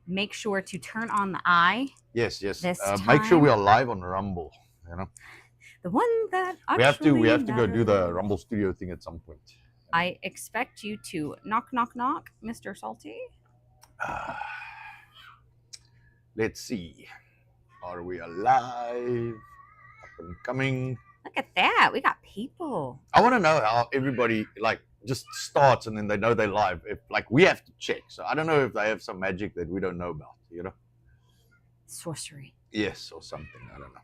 make sure to turn on the eye. Yes. This Make sure time. we are live on Rumble. You know, The one that we have to actually go do the matters. Rumble Studio thing at some point. I expect you to knock, Mr. Salty. Let's see. Are we alive? Up and coming. Look at that. We got people. I want to know how everybody like just starts and then they know they're live. If like we have to check. So I don't know if they have some magic that we don't know about, you know? Sorcery. Yes, or something. I don't know.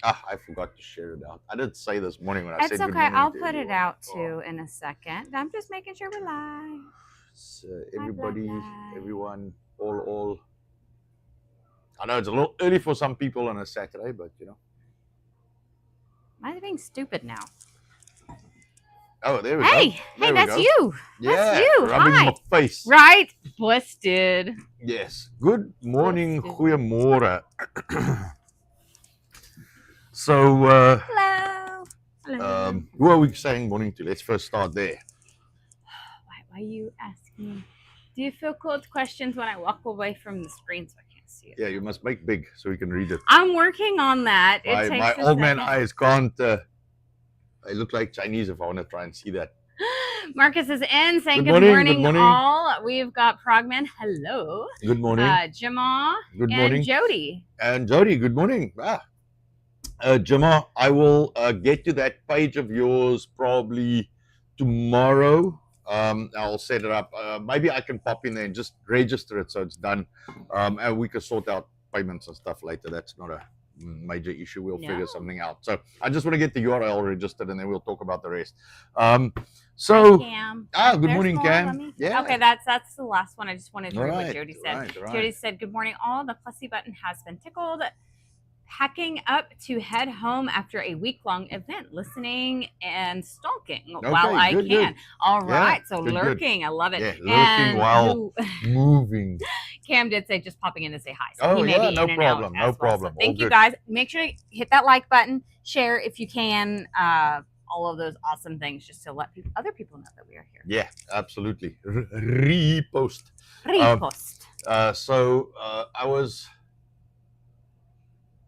I forgot to share it out. I did say this morning when I said It's good okay. morning I'll to put it everyone. out too in a second. I'm just making sure we're live. So everybody, Bye. everyone, all. I know it's a little early for some people on a Saturday, but you know. Am I being stupid now? Oh, there we go. Hey, There we that's go. you. Yeah, That's you. rubbing Hi. my face. Right. Busted. Yes. Good morning, Busted. goeiemorgen. So, Hello. Hello. who are we saying morning to? Let's first start there. Why you ask me? Do you feel cold questions when I walk away from the screen so I can't see it? Yeah, you must make big so we can read it. I'm working on that. It takes My a old man second. eyes can't. I look like Chinese if I want to try and see that. Marcus is in saying Good good morning, morning, all. We've got Progman. Hello. Good morning. Jamal. Good and morning. Jody. And Jody, good morning. Jama, I will get to that page of yours probably tomorrow. I'll set it up. Maybe I can pop in there and just register it so it's done. And we can sort out payments and stuff later. That's not a major issue. We'll figure something out. So I just want to get the URL registered and then we'll talk about the rest. So, Cam. good morning, more. Cam. Yeah. Okay, that's the last one. I just wanted to read Right, what Jody said. right. Jody said, "Good morning, all. The plussy button has been tickled. Packing up to head home after a week-long event, listening and stalking while I good, can." good. All right, Yeah, so good, lurking, I love it. Yeah, lurking while moving. Cam did say just popping in to say hi. So Oh, he may yeah, be no in and problem, out no as well. problem. So thank All you good. guys. Make sure you hit that like button, share if you can, all of those awesome things just to let other people know that we are here. Yeah, absolutely. Repost. Repost. So I was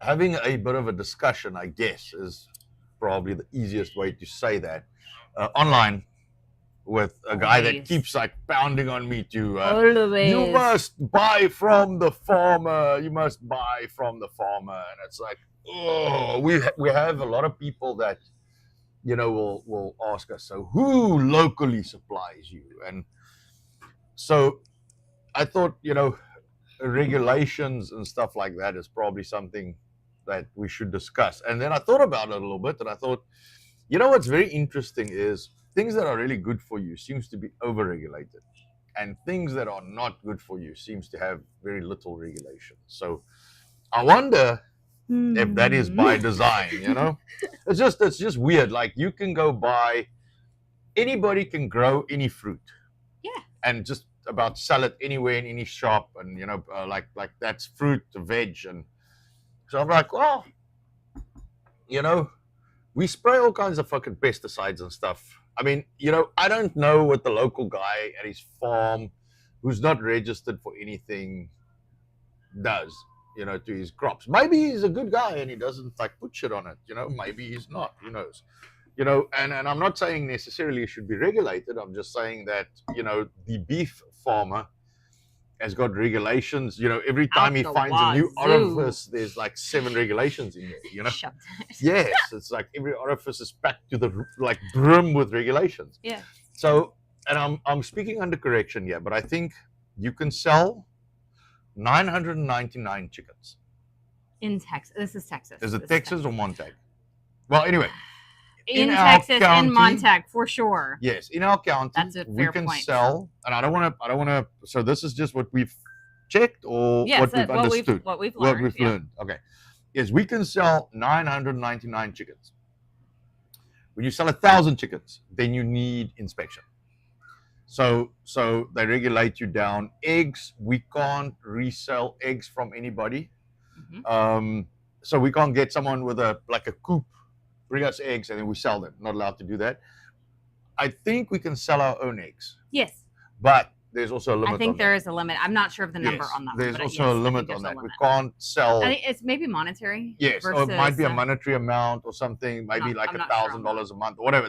having a bit of a discussion, I guess, is probably the easiest way to say that, online with a guy that keeps like pounding on me to, you must buy from the farmer, you must buy from the farmer. And it's like, oh, we have a lot of people that, you know, will ask us, so who locally supplies you? And so I thought, you know, regulations and stuff like that is probably something that we should discuss. And then I thought about it a little bit and I thought, you know, what's very interesting is things that are really good for you seems to be over-regulated, and things that are not good for you seems to have very little regulation. So I wonder if that is by design, you know. It's just weird. Like, you can go buy, anybody can grow any fruit, and just about sell it anywhere in any shop, and you know, like that's fruit to veg. And so I'm like, well, you know, we spray all kinds of fucking pesticides and stuff. I mean, you know, I don't know what the local guy at his farm, who's not registered for anything, does, you know, to his crops. Maybe he's a good guy and he doesn't like put shit on it, you know. Maybe he's not, who knows, you know. And I'm not saying necessarily it should be regulated. I'm just saying that, you know, the beef farmer has got regulations, you know. Every time he finds a new orifice, there's like 7 regulations in there, you know. Yes, it's like every orifice is packed to the like brim with regulations. Yeah. So, and I'm speaking under correction here, but I think you can sell 999 chickens in Texas. This is Texas. Is it Texas or Montague? Well, anyway, in Texas, county, in Montague, for sure. Yes, in our county, that's a fair we can point. sell, and I don't want to. So this is just what we've checked, or what we've understood, what we've learned. Okay, yes, we can sell 999 chickens. When you sell 1,000 chickens, then you need inspection. So they regulate you down. Eggs, we can't resell eggs from anybody. Mm-hmm. So we can't get someone with a coop, bring us eggs, and then we sell them. Not allowed to do that. I think we can sell our own eggs. Yes. But there's also a limit. I think on there that. is a limit. I'm not sure of the number Yes, on that. there's one, but also yes, a I limit think there's on a that. We limit. can't sell. I think it's maybe monetary. Yes, versus, or it might be a monetary amount or something, maybe like $1,000 a month or whatever.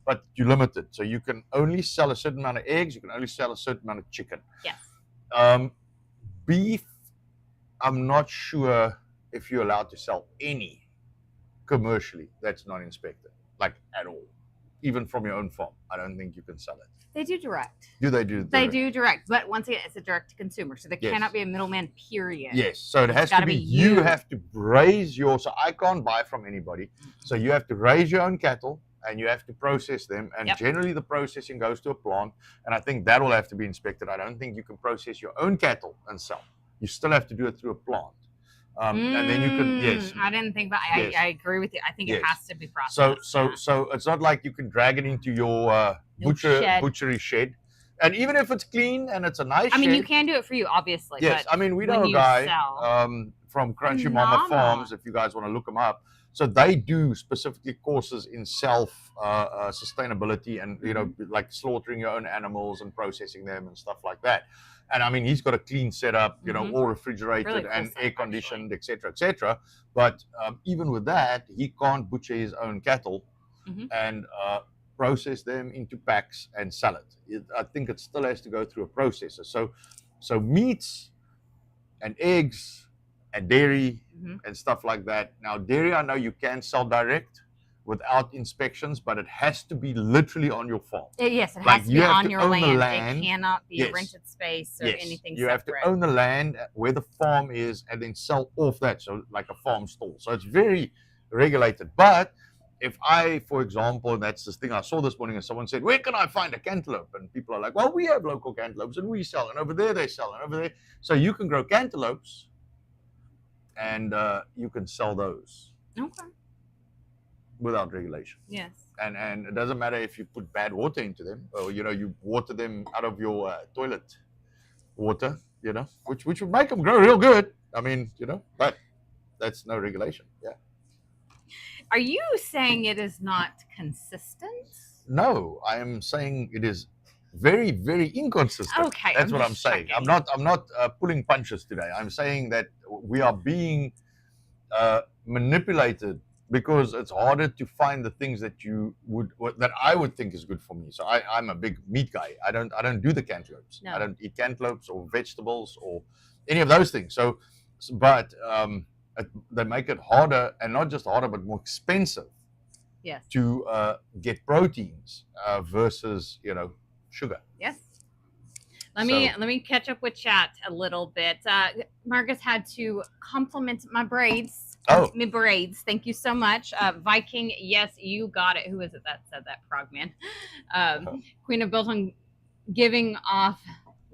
But you limit it, so you can only sell a certain amount of eggs. You can only sell a certain amount of chicken. Yes. Beef, I'm not sure if you're allowed to sell any commercially that's not inspected, like at all. Even from your own farm, I don't think you can sell it. They do direct. Do they do? They do direct, but once again, it's a direct to consumer, so there cannot be a middleman. Period. Yes, so it has to be you have to raise your. So I can't buy from anybody. So you have to raise your own cattle and you have to process them. And generally, the processing goes to a plant, and I think that will have to be inspected. I don't think you can process your own cattle and sell. You still have to do it through a plant. And then you can, yes. I didn't think about. I agree with you. I think it has to be processed. So it's not like you can drag it into your butchery shed, and even if it's clean and it's a nice. I mean, you can do it for you, obviously. Yes, but I mean we know a guy from Crunchy Mama Farms. If you guys want to look him up, so they do specifically courses in self sustainability and like slaughtering your own animals and processing them and stuff like that. And I mean, he's got a clean setup, all refrigerated really cool and air conditioned, etc., etc. But even with that, he can't butcher his own cattle and process them into packs and sell it. I think it still has to go through a processor. So meats and eggs and dairy and stuff like that. Now, dairy, I know you can sell direct without inspections, but it has to be literally on your farm. Yes, it has to be on your land. It cannot be a rented space or anything you have to own the land where the farm is and then sell off that, so like a farm stall. So it's very regulated. But if I, for example, and that's this thing I saw this morning, and someone said, where can I find a cantaloupe? And people are like, well, we have local cantaloupes and we sell, and over there they sell, and over there. So you can grow cantaloupes and you can sell those. Okay. Without regulation. Yes. And it doesn't matter if you put bad water into them, or you water them out of your toilet water, which would make them grow real good. I mean, but that's no regulation. Yeah. Are you saying it is not consistent? No, I am saying it is very, very inconsistent. Okay, that's what I'm saying. I'm not pulling punches today. I'm saying that we are being manipulated. Because it's harder to find the things that that I would think is good for me. So I'm a big meat guy. I don't do the cantaloupes. No. I don't eat cantaloupes or vegetables or any of those things. But they make it harder, and not just harder, but more expensive. Yes. To get proteins versus sugar. Yes. Let me catch up with chat a little bit. Marcus had to compliment my braids. Oh, my braids. Thank you so much. Viking, yes, you got it. Who is it that said that? Frogman. Queen of Bilton giving off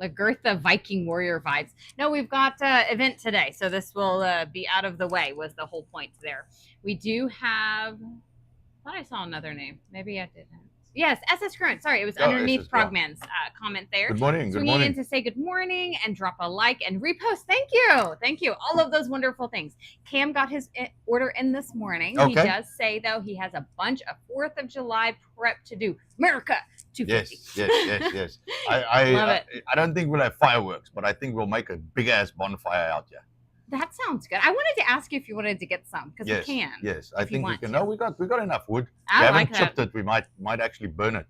Lagertha Viking warrior vibes. No, we've got event today, so this will be out of the way, was the whole point there. We do have, I thought I saw another name. Maybe I didn't. Yes, SS Current. Sorry, it was underneath Frogman's comment there. Good morning. Good morning. In to say good morning and drop a like and repost. Thank you. All of those wonderful things. Cam got his order in this morning. Okay. He does say though he has a bunch of 4th of July prep to do. America 250. Yes. I love it. I don't think we'll have fireworks, but I think we'll make a big ass bonfire out here. That sounds good. I wanted to ask you if you wanted to get some, because we can. Yes, I think we can. No, we got enough wood. I we haven't chipped it. We might actually burn it.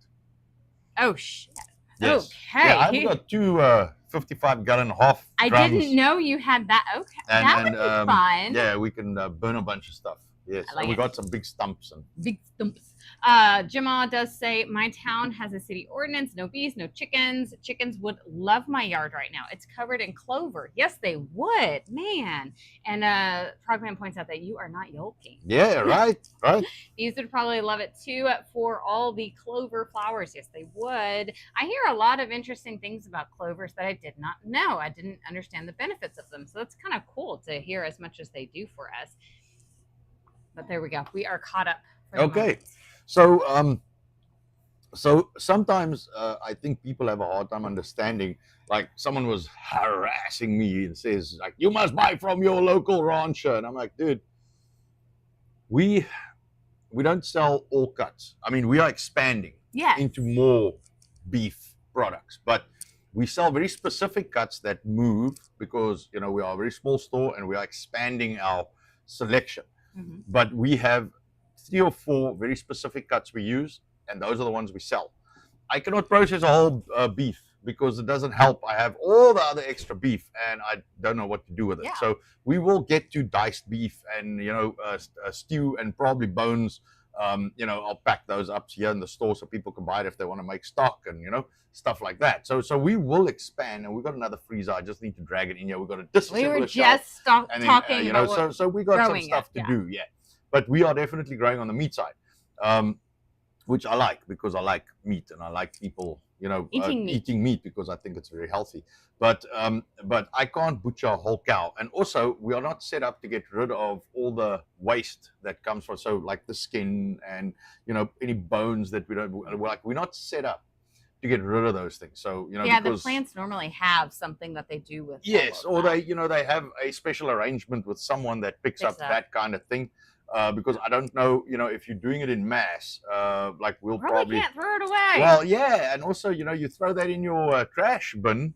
Oh shit. Yes. Okay. Yeah, I've got two 55-gallon half drums. I didn't know you had that. Okay. That would be fun. Yeah, we can burn a bunch of stuff. Yes, like we got some big stumps. Big stumps. Jima does say, my town has a city ordinance, no bees, no chickens. Chickens would love my yard right now. It's covered in clover. Yes, they would, man. And Frogman points out that you are not yolking. Yeah, right. Bees would probably love it too for all the clover flowers. Yes, they would. I hear a lot of interesting things about clovers that I did not know. I didn't understand the benefits of them. So that's kind of cool to hear as much as they do for us. But there we go. We are caught up. Okay. So sometimes I think people have a hard time understanding. Like someone was harassing me and says, like, you must buy from your local rancher. And I'm like, dude, we don't sell all cuts. I mean, we are expanding into more beef products. But We sell very specific cuts that move because we are a very small store and we are expanding our selection. Mhm. But we have 3 or 4 very specific cuts we use, and those are the ones we sell. I cannot process a whole beef because it doesn't help. I have all the other extra beef and I don't know what to do with it. Yeah. So we will get to diced beef and stew and probably bones. I'll pack those up here in the store so people can buy it if they want to make stock and stuff like that. So we will expand, and we've got another freezer. I just need to drag it in here. We've got to disassemble. We were a shelf, just and then, talking about so we got some growing stuff it, to do. Yeah, but we are definitely growing on the meat side. Which I like because I like meat and I like people, eating meat because I think it's very healthy. But I can't butcher a whole cow. And also, we are not set up to get rid of all the waste that comes from, so like the skin and any bones that we don't like. We're not set up to get rid of those things. So yeah, because, the plants normally have something that they do with. Yes, or they they have a special arrangement with someone that picks up that kind of thing. Because I don't know, if you're doing it in mass, like we'll probably can't throw it away. Well, yeah, and also, you throw that in your trash bin.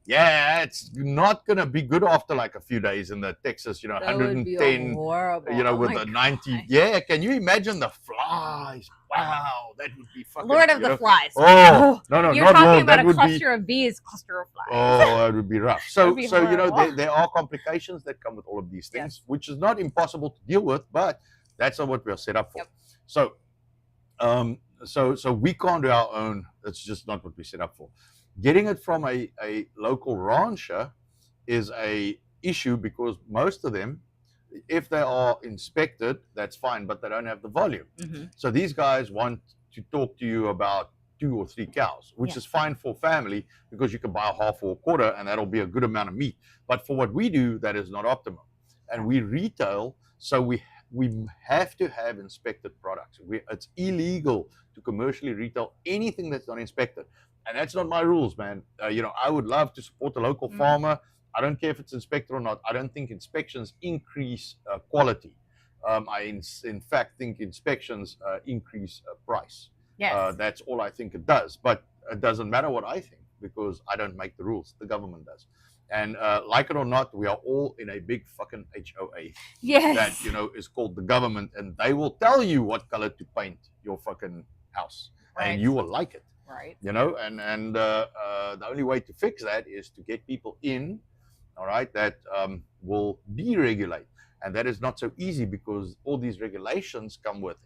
Yeah, it's not gonna be good after like a few days in the Texas, 110, horrible. with the 90. God. Yeah, can you imagine the flies? Wow, that would be fucking. Lord of the Flies. Oh, no, you're not talking Lord. about That a would cluster of bees, cluster of flies. Oh, that would be rough. So, horrible. there are complications that come with all of these things, yes, which is not impossible to deal with, but that's not what we are set up for. Yep. So we can't do our own. It's just not what we set up for. Getting it from a local rancher is a issue because most of them, if they are inspected, that's fine, but they don't have the volume. Mm-hmm. So these guys want to talk to you about 2 or 3 cows, which is fine for family because you can buy a half or a quarter and that'll be a good amount of meat. But for what we do, that is not optimal. And we retail, so we have to have inspected products. It's illegal to commercially retail anything that's not inspected. And that's not my rules, man. I would love to support a local farmer. I don't care if it's inspected or not. I don't think inspections increase quality. I, in fact, think inspections increase price. Yes. That's all I think it does. But it doesn't matter what I think because I don't make the rules. The government does. And like it or not, we are all in a big fucking HOA. Yes. That, is called the government. And they will tell you what color to paint your fucking house. Right. And you will like it. Right. And the only way to fix that is to get people in, all right, that will deregulate. And that is not so easy because all these regulations come with,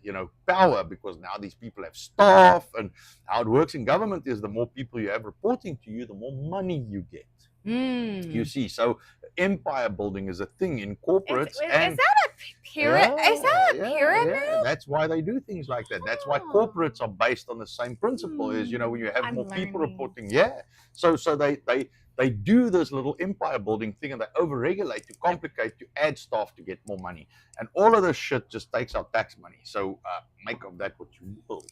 power because now these people have staff. And how it works in government is the more people you have reporting to you, the more money you get. You see, so empire building is a thing in corporates. Is that a pyramid? Is that a pyramid? Yeah. That's why they do things like that. That's why corporates are based on the same principle. Is when you have more people reporting. Yeah. So they do this little empire building thing and they overregulate to complicate to add staff to get more money. And all of this shit just takes out tax money. So make of that what you will.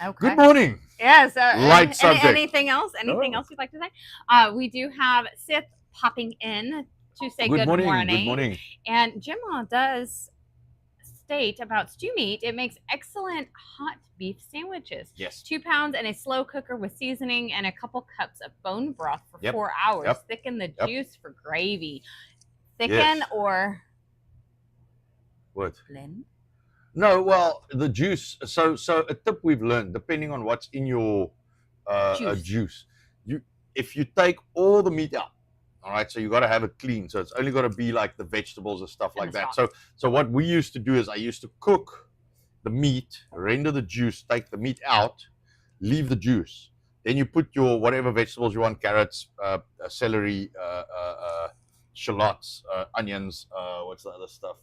Okay. Good morning. Yes. Light subject. Anything else? Anything else you'd like to say? We do have Sith popping in to say good morning. Good morning. And Jimma does state about stew meat. It makes excellent hot beef sandwiches. Yes. 2 pounds in a slow cooker with seasoning and a couple cups of bone broth for 4 hours. Yep. Thicken the juice for gravy. Thicken or what? Blend? No, well, the juice. So a tip we've learned, depending on what's in your juice, if you take all the meat out, all right, so you got to have it clean. So it's only got to be like the vegetables and stuff like that. So what we used to do is I used to cook the meat, render the juice, take the meat out, leave the juice. Then you put your whatever vegetables you want, carrots, celery, shallots, onions, what's the other stuff?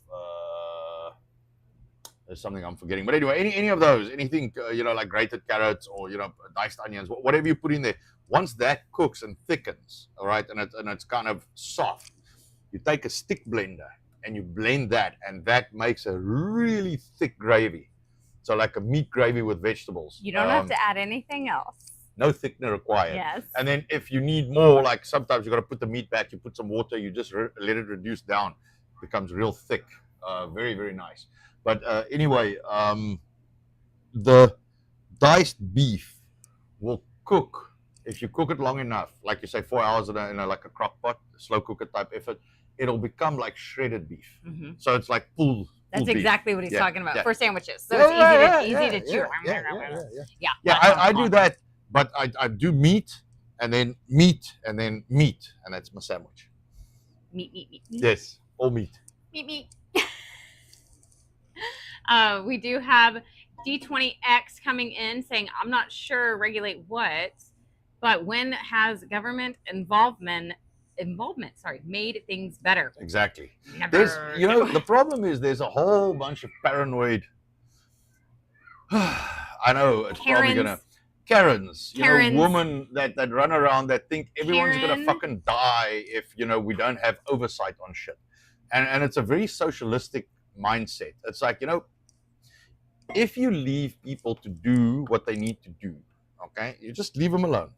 There's something I'm forgetting. But anyway, any of those, anything, like grated carrots or, diced onions, whatever you put in there, once that cooks and thickens, all right, and it's kind of soft, you take a stick blender and you blend that, and that makes a really thick gravy. So like a meat gravy with vegetables. You don't have to add anything else. No thickener required. Yes. And then if you need more, like sometimes you got to put the meat back, you put some water, you just let it reduce down. It becomes real thick. Very, very nice. But anyway, the diced beef will cook if you cook it long enough, like you say, 4 hours in a like a crock pot, slow cooker type effort, it'll become like shredded beef. Mm-hmm. So it's like full. That's beef. exactly what he's talking about for sandwiches. So Yeah, it's easy to chew. Yeah, I do that, but I do meat and then meat and then meat, and that's my sandwich. Meat. Yes, all meat. Meat. We do have D20X coming in saying, I'm not sure regulate what, but when has government involvement made things better? Exactly. The problem is there's a whole bunch of paranoid. I know it's probably gonna Karens, women that run around that think everyone's gonna fucking die if we don't have oversight on shit, and it's a very socialistic mindset. It's like if you leave people to do what they need to do, okay, you just leave them alone.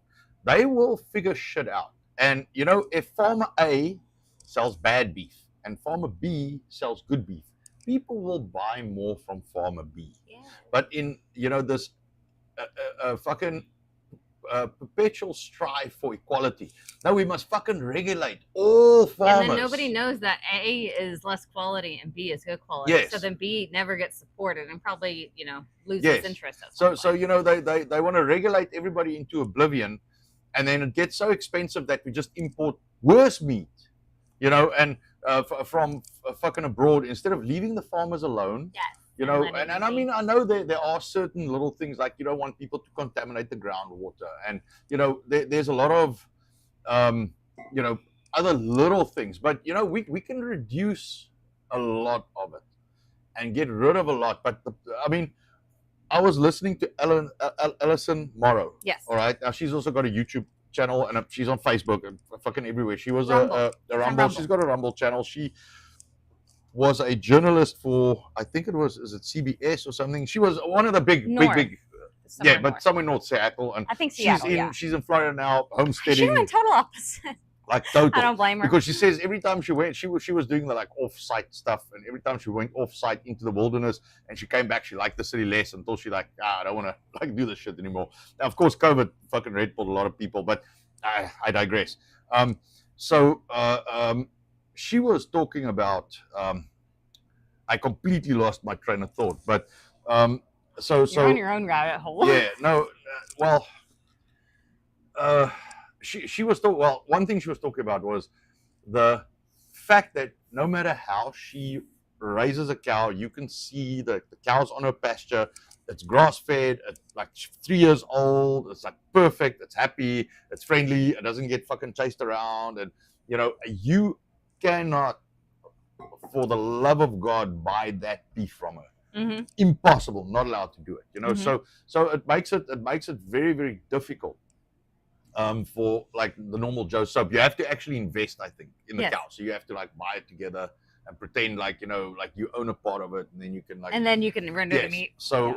They will figure shit out. And if farmer A sells bad beef and farmer B sells good beef, people will buy more from farmer B. Yeah. But in this fucking perpetual strive for equality, now we must fucking regulate all farmers. And then nobody knows that A is less quality and B is good quality. Yes. So then B never gets supported and probably loses interest. So they want to regulate everybody into oblivion. And then it gets so expensive that we just import worse meat, and from fucking abroad instead of leaving the farmers alone. Yes. And I mean, I know there are certain little things like you don't want people to contaminate the groundwater, and there's a lot of other little things, but we can reduce a lot of it and get rid of a lot. But I was listening to Ellison Morrow. Yes. All right. Now she's also got a YouTube channel and she's on Facebook and fucking everywhere. She was a Rumble. She's got a Rumble channel. She was a journalist for, I think is it CBS or something? She was one of the big. Somewhere north Seattle. And I think Seattle. She's in Florida now, homesteading. She went total opposite. Like total. I don't blame her. Because she says every time she went, she was doing the like off-site stuff, and every time she went off-site into the wilderness and she came back, she liked the city less until she I don't want to do this shit anymore. Now, of course, COVID fucking red pilled a lot of people, but I digress. She was talking about. I completely lost my train of thought, but so you're on your own rabbit hole. Yeah. No. She was one thing she was talking about was the fact that no matter how she raises a cow, you can see the cow's on her pasture. It's grass-fed. It's like 3 years old. It's like perfect. It's happy. It's friendly. It doesn't get fucking chased around. And you cannot, for the love of God, buy that beef from her. Mm-hmm. Impossible. Not allowed to do it. Mm-hmm. So it makes it very, very difficult. For like the normal Joe soap, you have to actually invest, I think, in the cow. So you have to like buy it together and pretend like like you own a part of it, and then you can render the meat. So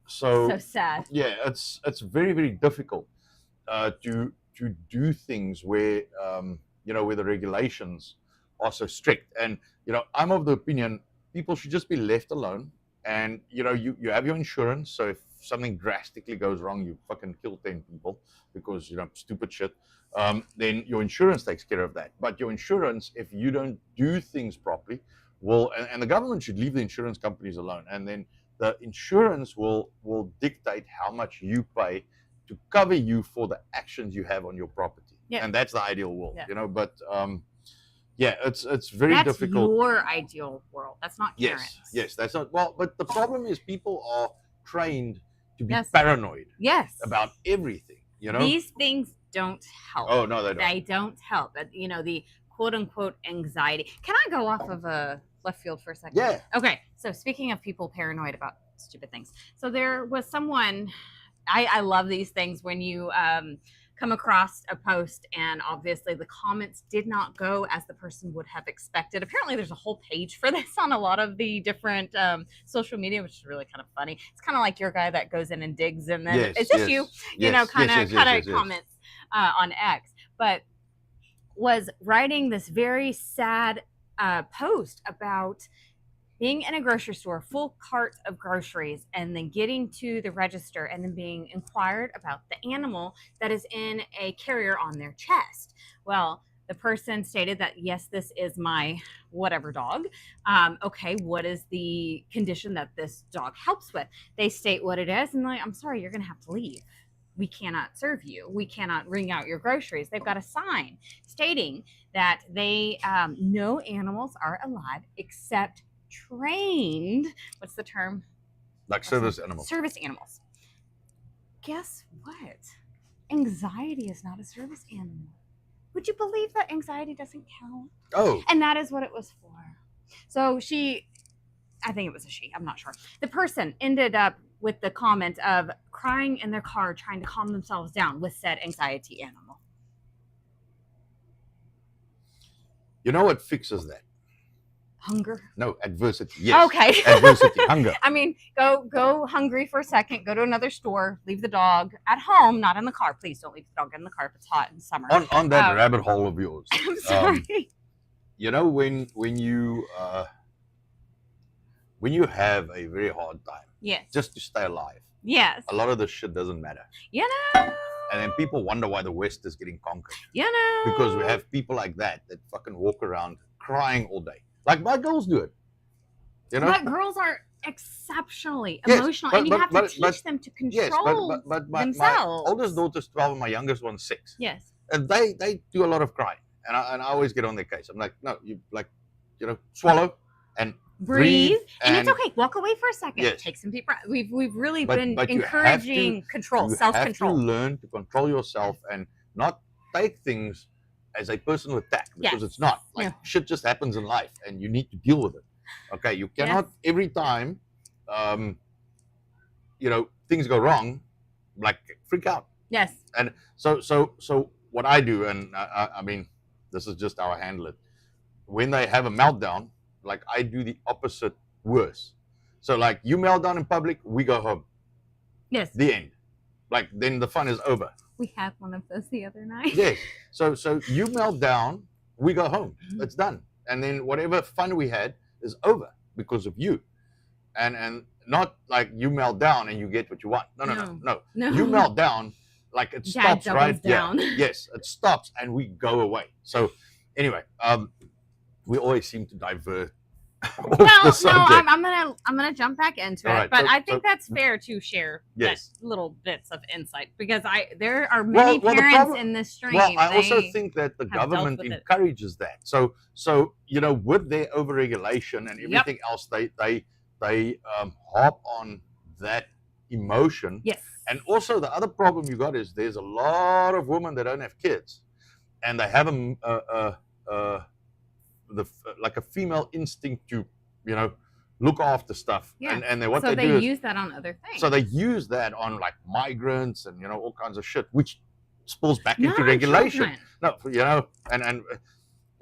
so sad. Yeah, it's very, very difficult to do things where where the regulations are so strict. And I'm of the opinion people should just be left alone. And you have your insurance, so if something drastically goes wrong, you fucking kill 10 people because stupid shit. Then your insurance takes care of that. But your insurance, if you don't do things properly, will and the government should leave the insurance companies alone. And then the insurance will dictate how much you pay to cover you for the actions you have on your property. Yeah. And that's the ideal world, But it's very difficult. That's your ideal world. That's not Karen's. Yes, that's not. Well, but the problem is people are trained to be paranoid. Yes. About everything. These things don't help. Oh no, they don't. They don't help. The quote unquote anxiety. Can I go off of a left field for a second? Yeah. Okay. So speaking of people paranoid about stupid things, so there was someone. I love these things when you come across a post and obviously the comments did not go as the person would have expected. Apparently there's a whole page for this on a lot of the different social media, which is really kind of funny. It's kind of like your guy that goes in and digs and then it's just you comments on X, but was writing this very sad post about being in a grocery store, full cart of groceries, and then getting to the register and then being inquired about the animal that is in a carrier on their chest. Well, the person stated that, yes, this is my whatever dog. Okay, what is the condition that this dog helps with? They state what it is, and like, I'm sorry, you're going to have to leave. We cannot serve you. We cannot ring out your groceries. They've got a sign stating that they no animals are alive except trained. What's the term? Like service animals. Service animals. Guess what? Anxiety is not a service animal. Would you believe that anxiety doesn't count? Oh. And that is what it was for. So I think it was a she, I'm not sure. The person ended up with the comment of crying in their car trying to calm themselves down with said anxiety animal. You know what fixes that? Hunger? No, adversity. Yes. Okay. Adversity, hunger. I mean, go hungry for a second, go to another store, leave the dog at home, not in the car. Please don't leave the dog in the car if it's hot in summer. On that rabbit hole of yours. I'm sorry. You know, when you have a very hard time, yes, just to stay alive, yes, a lot of this shit doesn't matter. You know. And then people wonder why the West is getting conquered. You know. Because we have people like that fucking walk around crying all day. Like my girls do it. You know? But girls are exceptionally emotional, and you have to teach them to control but themselves. My oldest daughter's 12 and my youngest one's 6. Yes. And they do a lot of crying. And I always get on their case. I'm like, no, you swallow and breathe. And it's okay. Walk away for a second. Yes. Take some deep breath. We've really been but encouraging control, self-control. You have to learn to control yourself and not take things as a personal attack, because it's not. Like shit just happens in life and you need to deal with it. Okay, you cannot every time things go wrong, like freak out. Yes. And so what I do, and I mean, this is just how I handle it. When they have a meltdown, like I do the opposite worse. So like you melt down in public, we go home. Yes. The end. Like then the fun is over. We had one of those the other night. Yes. So you melt down, we go home. It's done. And then whatever fun we had is over because of you. And not like you melt down and you get what you want. No. You melt down, like it stops right down. Yeah. Yes, it stops and we go away. So anyway, we always seem to divert. Well, no, I'm gonna jump back into it, but I think that's fair to share that little bits of insight, because there are many parents in this stream. Well, I also think that the government encourages that. So with their overregulation and everything else, they harp on that emotion. Yes. And also the other problem you got is there's a lot of women that don't have kids, and they have like a female instinct to look after stuff, and they use that on other things. So they use that on like migrants and all kinds of shit, which spills back into regulation. Children. And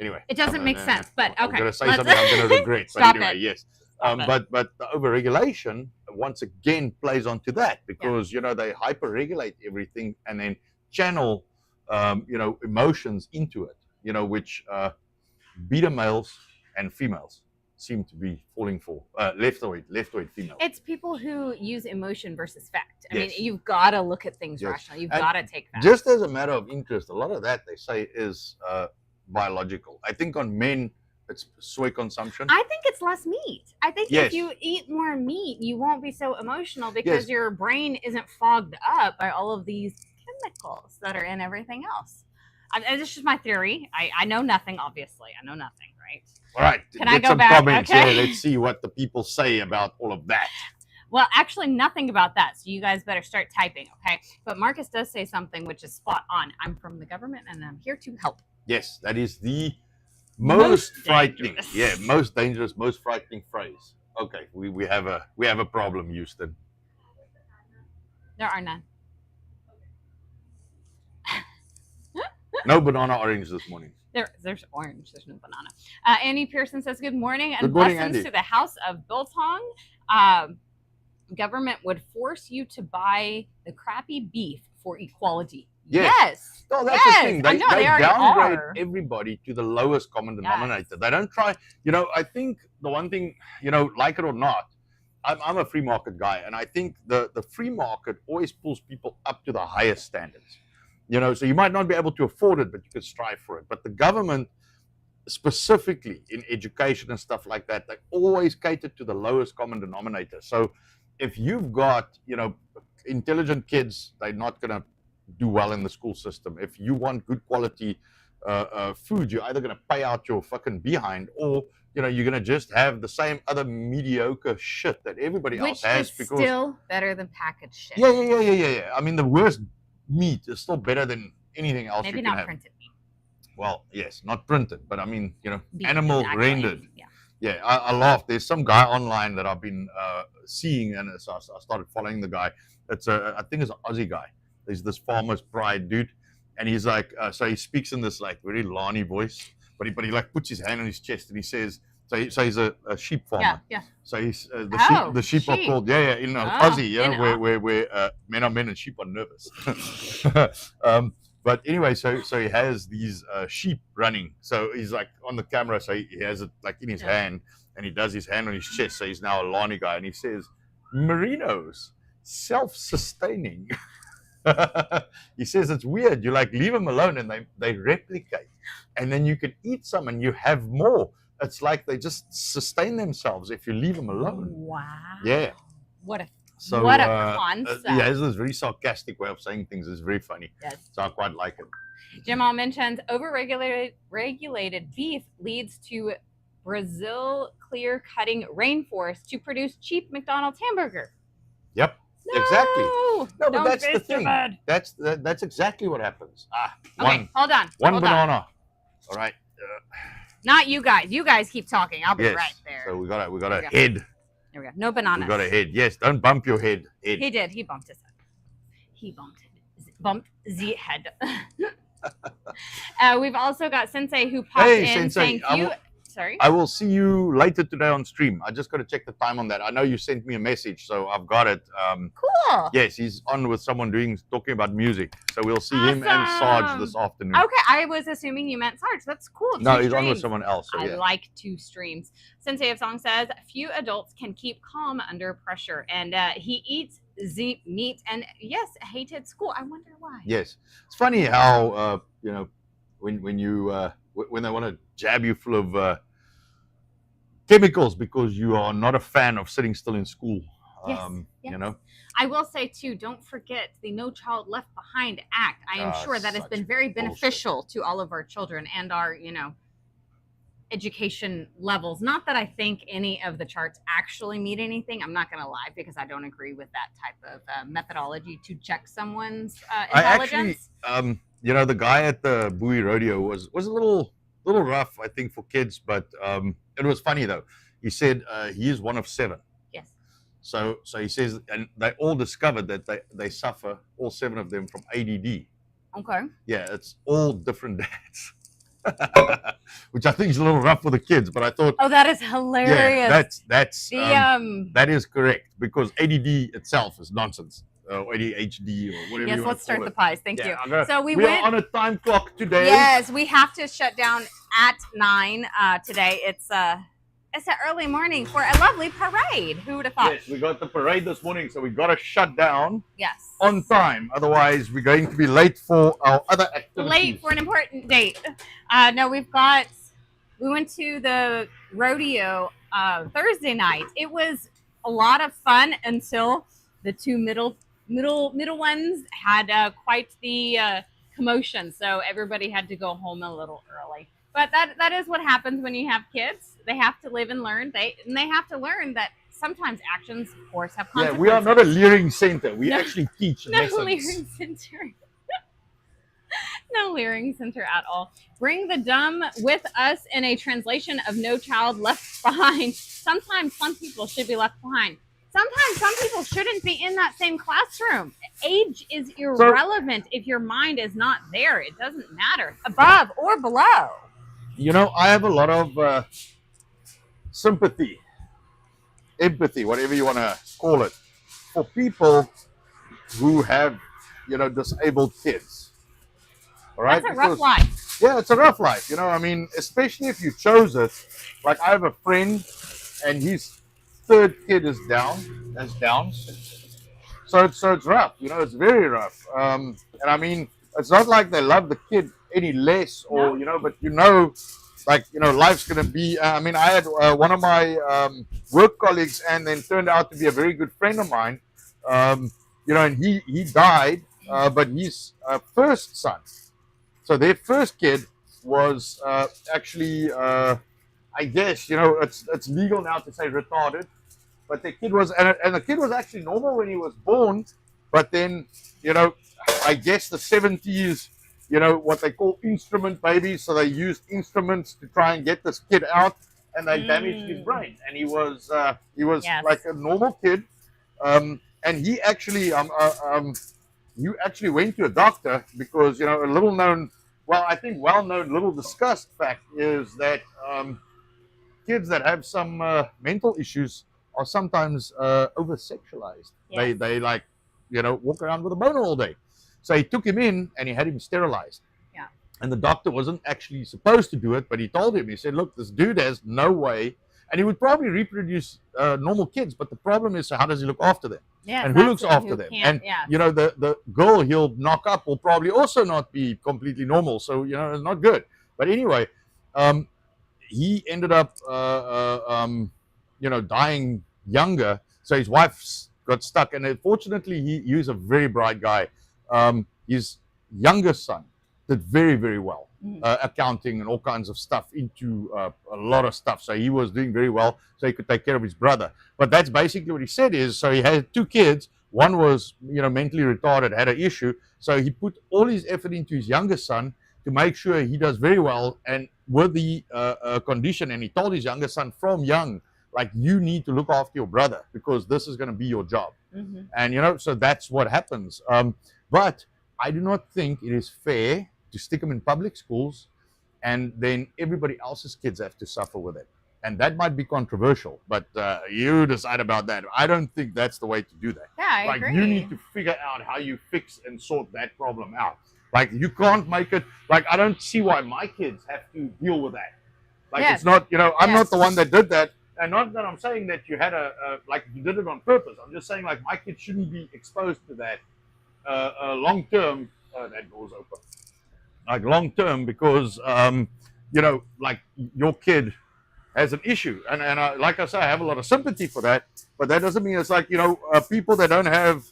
anyway, it doesn't make sense. But okay, I'm gonna say something I'm gonna regret. But anyway, yes. But the overregulation once again plays onto that, because they hyper-regulate everything and then channel emotions into it, which beta males and females seem to be falling for. Leftoid females. It's people who use emotion versus fact. I mean, you've got to look at things rationally. You've got to take facts. Just as a matter of interest, a lot of that they say is biological. I think on men it's soy consumption. I think it's less meat. I think if you eat more meat, you won't be so emotional, because your brain isn't fogged up by all of these chemicals that are in everything else. This is my theory. I know nothing, obviously. I know nothing, right? All right. Can I go back? Comments. Okay. Yeah, let's see what the people say about all of that. Well, actually, nothing about that. So you guys better start typing, okay? But Marcus does say something which is spot on. I'm from the government, and I'm here to help. Yes, that is the most frightening. Yeah, most dangerous, most frightening phrase. Okay, we have a problem, Houston. There are none. No banana orange this morning. There's orange. There's no banana. Annie Pearson says, good morning and good morning, blessings Andy. to the House of Biltong. Government would force you to buy the crappy beef for equality. Yes. No, that's the thing. I know, They they already downgrade are. everybody to the lowest common denominator. Yes. They don't try. I think the one thing, like it or not, I'm a free market guy, and I think the free market always pulls people up to the highest standards. So you might not be able to afford it, but you could strive for it. But the government, specifically in education and stuff like that, they always cater to the lowest common denominator. So if you've got, intelligent kids, they're not going to do well in the school system. If you want good quality food, you're either going to pay out your fucking behind, or you're going to just have the same other mediocre shit that everybody else has. Which is still better than packaged shit. Yeah. I mean, the worst meat is still better than anything else. Maybe you can not have. printed meat. Well, yes, not printed, but I mean, Beef, animal exactly. rendered. Yeah. Yeah, I laugh. There's some guy online that I've been seeing, and so I started following the guy. I think it's an Aussie guy. There's this farmer's pride dude, and he's like, so he speaks in this like very Lani voice, but he like puts his hand on his chest and he says, so he's a sheep farmer. Yeah. So he's the sheep are called in Aussie, where men are men and sheep are nervous. But anyway, so he has these sheep running. So he's like on the camera, so he has it like in his hand, and he does his hand on his chest. So he's now a Lani guy, and he says, "Merinos, self-sustaining." He says it's weird. You like leave them alone, and they replicate, and then you can eat some, and you have more. It's like they just sustain themselves if you leave them alone. Wow. Yeah. What a concept. It's this very sarcastic way of saying things. It's very funny. Yes. So I quite like it. Jamal mentions regulated beef leads to Brazil clear-cutting rainforest to produce cheap McDonald's hamburger. Yep. No, exactly. No, but that's the thing. Bad. That's exactly what happens. Hold on. One banana. All right. Not you guys. You guys keep talking. I'll be right there. So we got a head. There we go. No bananas. We got a head. Yes, don't bump your head. He did. He bumped his head. He bumped the head. We've also got Sensei who popped in saying Sorry? I will see you later today on stream. I just got to check the time on that. I know you sent me a message, so I've got it. Cool. Yes, he's on with someone talking about music. So we'll see him and Sarge this afternoon. Okay, I was assuming you meant Sarge. That's cool. No, he's on with someone else. So I like 2 streams. Sensei of Song says, few adults can keep calm under pressure. And he eats the meat and, yes, hated school. I wonder why. Yes. It's funny how, when they want to jab you full of chemicals because you are not a fan of sitting still in school. Yes. I will say too, don't forget the No Child Left Behind Act. I am sure that has been very beneficial to all of our children and our, education levels. Not that I think any of the charts actually mean anything. I'm not going to lie, because I don't agree with that type of methodology to check someone's intelligence. The guy at the Bowie Rodeo was a little rough, I think, for kids, but it was funny though. He said he is one of 7. Yes. So he says, and they all discovered that they suffer, all 7 of them, from ADD. Okay. Yeah, it's all different dads. Which I think is a little rough for the kids, but I thought, that is hilarious. Yeah, that is correct, because ADD itself is nonsense. ADHD or whatever. Yes, let's start the pies. Thank you. So we are on a time clock today. Yes, we have to shut down at 9 today. It's an early morning for a lovely parade. Who would have thought? Yes, we got the parade this morning, so we got to shut down. Yes. On time, otherwise we're going to be late for our other activities. Late for an important date. No, we went to the rodeo Thursday night. It was a lot of fun until the 2 middle ones had quite the commotion, so everybody had to go home a little early. But that is what happens when you have kids. They have to live and learn. They have to learn that sometimes actions, of course, have consequences. Yeah, we are not a leering center. We actually teach lessons. No leering center. No leering center at all. Bring the dumb with us in a translation of No Child Left Behind. Sometimes some people should be left behind. Sometimes some people shouldn't be in that same classroom. Age is irrelevant if your mind is not there. It doesn't matter, above or below. I have a lot of sympathy, empathy, whatever you want to call it, for people who have, disabled kids. All right. That's a rough life. Yeah, it's a rough life. You know, I mean, especially if you chose it. Like I have a friend, and his third kid is down. So it's rough. You know, it's very rough. And I mean, it's not like they love the kid any less, or but like life's gonna be. I mean, I had one of my work colleagues, and then turned out to be a very good friend of mine. And he died, but his first son. So their first kid was actually, I guess, it's legal now to say retarded, but the kid was, and the kid was actually normal when he was born, but then, I guess the 70s, what they call instrument babies. So they used instruments to try and get this kid out, and they damaged his brain. And he was Yes. like a normal kid, and he actually you actually went to a doctor because a little known, well, I think well known, little discussed fact is that kids that have some mental issues are sometimes over sexualized. Yes. They like walk around with a boner all day. So he took him in and he had him sterilized. Yeah. And the doctor wasn't actually supposed to do it, but he told him, he said, look, this dude has no way, and he would probably reproduce normal kids, but the problem is, so how does he look after them? Yes, And who that's looks it, after who them? can't- And yeah. the girl he'll knock up will probably also not be completely normal. So it's not good. But anyway, he ended up dying younger. So his wife got stuck, and fortunately he was a very bright guy. His youngest son did very, very well. Accounting and all kinds of stuff, into a lot of stuff. So he was doing very well, so he could take care of his brother. But that's basically what he said is, so he had two kids. One was, mentally retarded, had an issue. So he put all his effort into his youngest son to make sure he does very well, and with the condition. And he told his youngest son from young, like, you need to look after your brother because this is going to be your job. And, so that's what happens. But I do not think it is fair to stick them in public schools and then everybody else's kids have to suffer with it. And that might be controversial, but you decide about that. I don't think that's the way to do that. Yeah, I agree. You need to figure out how you fix and sort that problem out. Like, you can't make it, like, I don't see why my kids have to deal with that. Like, Yes. It's not, I'm Yes. not the one that did that. And not that I'm saying that you had like, you did it on purpose. I'm just saying, like, my kids shouldn't be exposed to that long term. That door's open. Like, long term, because, like, your kid has an issue. And like I say, I have a lot of sympathy for that. But that doesn't mean it's like, people that don't have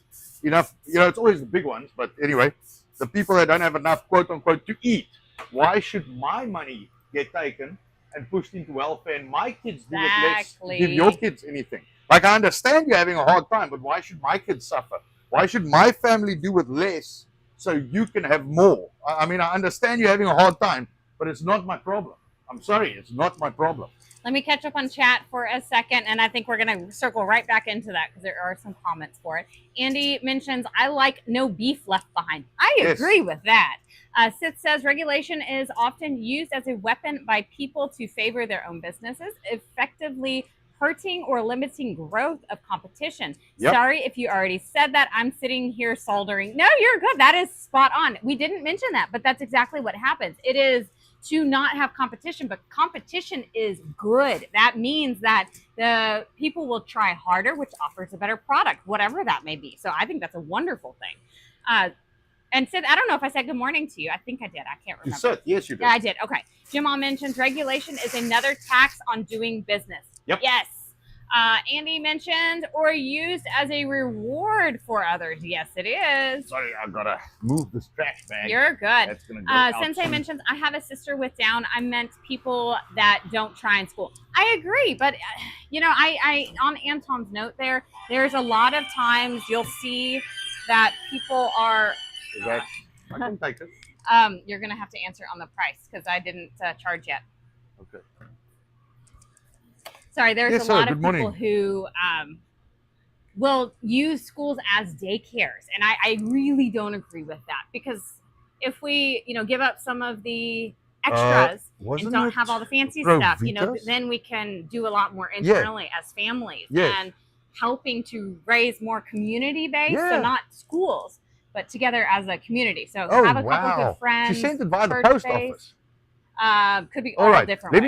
enough, it's always the big ones. But anyway, the people that don't have enough, quote unquote, to eat, why should my money get taken and pushed into welfare and my kids do it less to give your kids anything? Like, I understand you're having a hard time, but why should my kids suffer? Why should my family do with less so you can have more? I mean, I understand you're having a hard time, but it's not my problem. I'm sorry, it's not my problem. Let me catch up on chat for a second, and I think we're going to circle right back into that because there are some comments for it. Andy mentions, I like no beef left behind. I Yes. agree with that. Sith says, regulation is often used as a weapon by people to favor their own businesses, effectively hurting or limiting growth of competition. Yep. Sorry if you already said that. I'm sitting here soldering. No, you're good. That is spot on. We didn't mention that, but that's exactly what happens. It is to not have competition, but competition is good. That means that the people will try harder, which offers a better product, whatever that may be. So I think that's a wonderful thing. And Sid, I don't know if I said good morning to you. I think I did. I can't remember. You said, yes, you did. Yeah, I did. Okay. Jamal mentions regulation is another tax on doing business. Yep. Yes. Andy mentioned, or used as a reward for others. Yes, it is. Sorry, I've got to move this trash bag. You're good. That's gonna go out Sensei soon. mentions, I have a sister with Down. I meant people that don't try in school. I agree, but I on Anton's note there's a lot of times you'll see that people are. Is that, I can take it. You're gonna have to answer on the price because I didn't charge yet. Okay. Sorry, there's Yes, a sir. lot of Good people morning. who will use schools as daycares, and I really don't agree with that because if we give up some of the extras and Wasn't don't it have all the fancy Pro stuff, Vitas? then we can do a lot more internally as families Yes. and helping to raise more community based, Yeah. so not schools. but together as a community. So Oh, have a couple wow. good friends. She sent it via the church post based. office. Could be All all right. different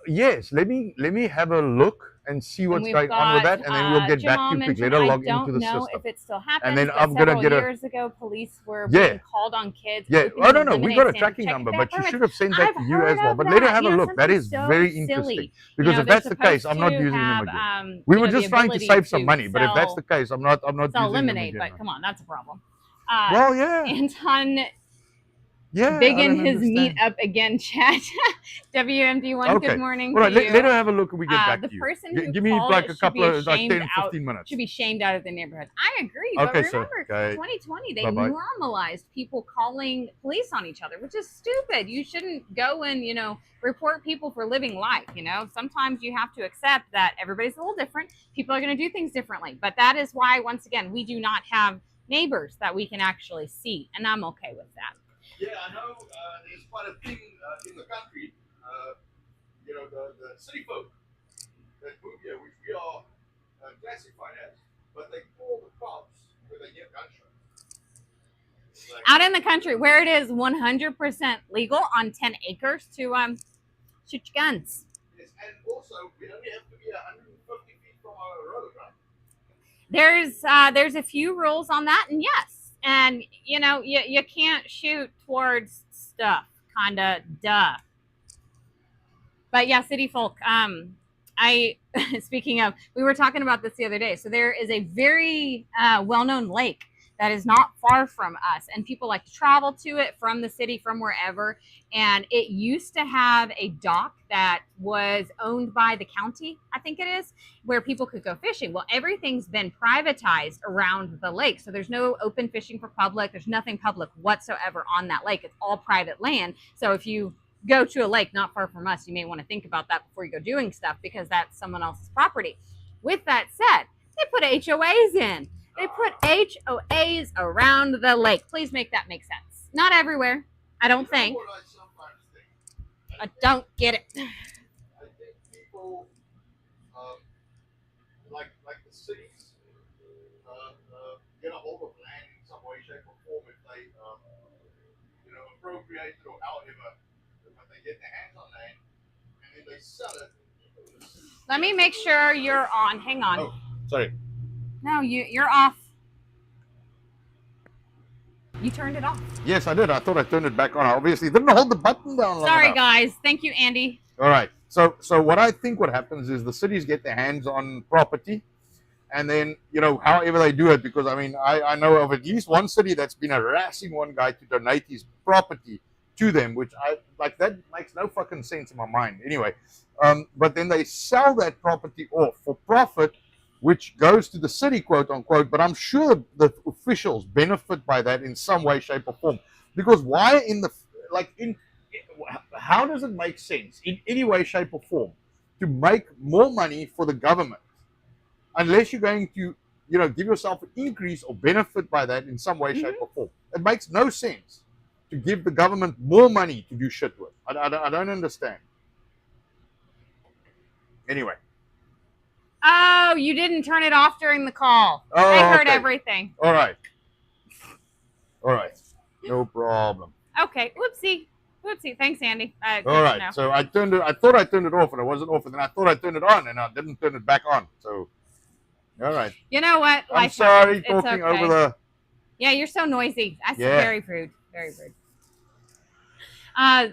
ways. Let me have a look and see what's going on with that, and then we'll get back to you quick. Let her log into the system. I don't know if it still happens, and then but I'm gonna several get years ago, police were being called on kids. Yeah. Oh no, we got a tracking number, but she should have sent that to you as well. But let her have a look. That is very interesting. Because if that's the case, I'm not using them again. We were just trying to save some money, but if that's the case, I'm not using them again. But come on, that's a problem. Well, yeah. Anton. Yeah, big in his meet up again chat. WMD1, okay. Good morning. All right, let her have a look and we get back to you. The person who give me like a couple of 10, 15 minutes. Should be shamed out of the neighborhood. I agree. Okay, but remember, okay. 2020, they Bye-bye. normalized people calling police on each other, which is stupid. You shouldn't go and, report people for living life. Sometimes you have to accept that everybody's a little different. People are going to do things differently. But that is why, once again, we do not have neighbors that we can actually see. And I'm okay with that. Yeah, I know there's quite a thing in the country, the city folk that move here, which we are classified as, but they call the cops when they hear gunshots. Out in the country, where it is 100% legal on 10 acres to shoot your guns. Yes, and also we only have to be 150 feet from our road, There's right? a few rules on that, and yes. And, you can't shoot towards stuff, kind of, duh. But yeah, city folk, speaking of, we were talking about this the other day. So there is a very well-known lake that is not far from us. And people like to travel to it from the city, from wherever. And it used to have a dock that was owned by the county, I think it is, where people could go fishing. Well, everything's been privatized around the lake. So there's no open fishing for public. There's nothing public whatsoever on that lake. It's all private land. So if you go to a lake not far from us, you may want to think about that before you go doing stuff, because that's someone else's property. With that said, they put HOAs in. They put HOAs around the lake. Please make that make sense. Not everywhere, I don't think. I don't get it. I think people, like the cities, get a hold of land in some way, shape, or form if they, appropriate it or however, but they get their hands on land and then they sell it. Let me make sure you're on. Hang on. Oh, sorry. No, you're off. You turned it off. Yes, I did. I thought I turned it back on. I obviously didn't hold the button down long Sorry, enough. guys. Thank you, Andy. All right. So what I think what happens is the cities get their hands on property, and then however they do it, because I know of at least one city that's been harassing one guy to donate his property to them, which that makes no fucking sense in my mind. Anyway, but then they sell that property off for profit, which goes to the city, quote unquote, but I'm sure the officials benefit by that in some way, shape, or form. Because why how does it make sense in any way, shape, or form to make more money for the government unless you're going to, give yourself an increase or benefit by that in some way, shape, or form? It makes no sense to give the government more money to do shit with. I don't understand. Anyway. Oh, you didn't turn it off during the call. Oh, I heard okay. everything. All right. No problem. Okay. Whoopsie. Thanks, Andy. All right. So I thought I turned it off and it wasn't off, and then I thought I turned it on and I didn't turn it back on. So, all right. You know what? I'm sorry talking over the. Yeah, you're so noisy. Very rude. Very rude.